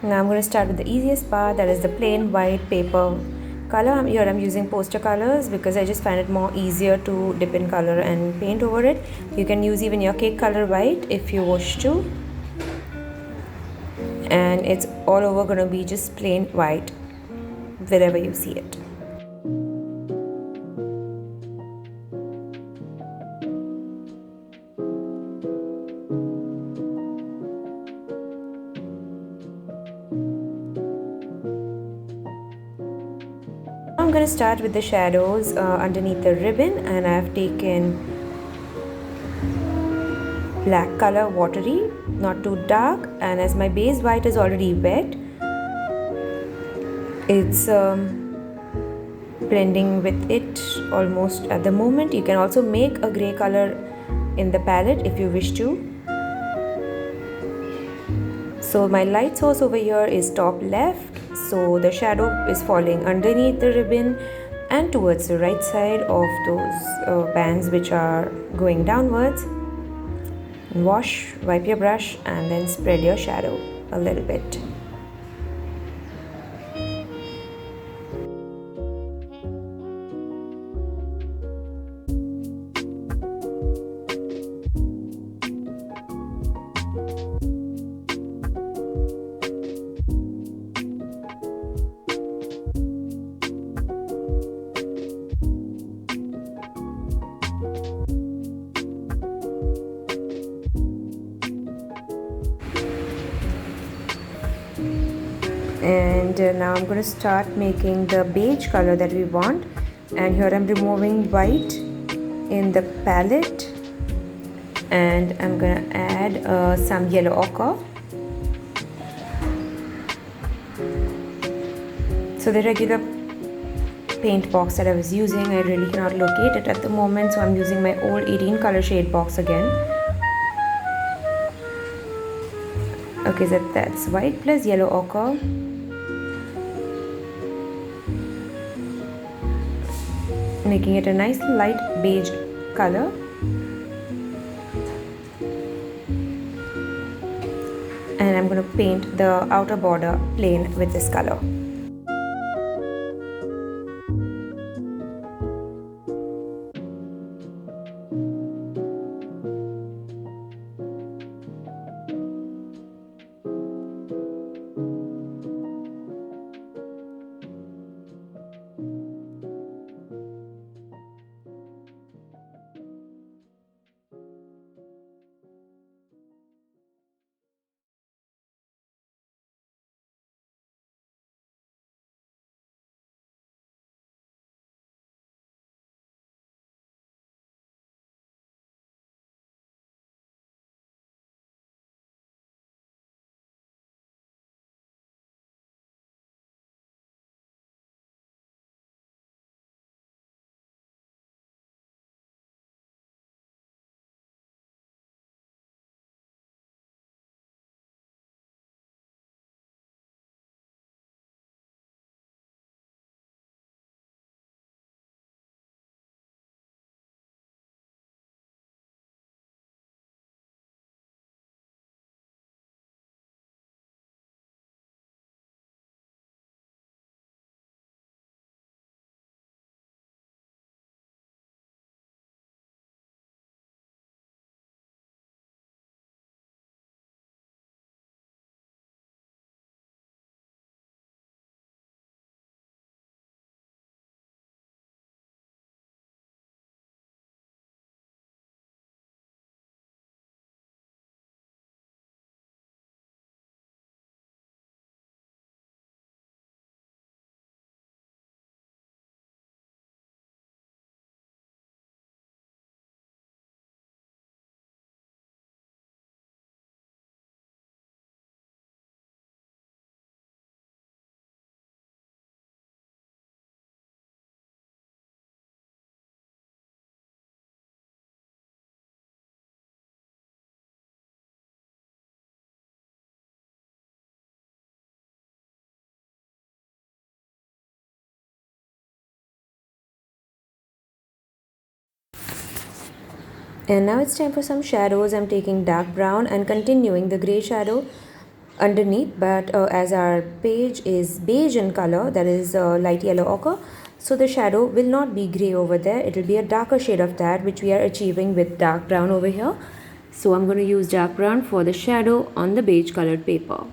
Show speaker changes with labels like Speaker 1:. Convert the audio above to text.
Speaker 1: Now I'm going to start with the easiest part, that is the plain white paper color. Here I'm using poster colors because I just find it more easier to dip in color and paint over it. You can use even your cake color white if you wish to. And it's all over going to be just plain white wherever you see it. I'm going to start with the shadows underneath the ribbon, and I've taken black color, watery, not too dark, and as my base white is already wet, it's blending with it almost at the moment. You can also make a gray color in the palette if you wish to. So my light source over here is top left, so the shadow is falling underneath the ribbon and towards the right side of those bands which are going downwards. Wash, wipe your brush, and then spread your shadow a little bit. And now I'm going to start making the beige color that we want, and here I'm removing white in the palette, and I'm going to add some yellow ochre. So the regular paint box that I was using, I really cannot locate it at the moment, so I'm using my old 18 color shade box again. Okay, so that's white plus yellow ochre. Making it a nice light beige color. And I'm going to paint the outer border plain with this color. And now it's time for some shadows. I'm taking dark brown and continuing the gray shadow underneath, but as our page is beige in color, that is light yellow ochre, so the shadow will not be gray over there, it will be a darker shade of that, which we are achieving with dark brown over here. So I'm going to use dark brown for the shadow on the beige colored paper.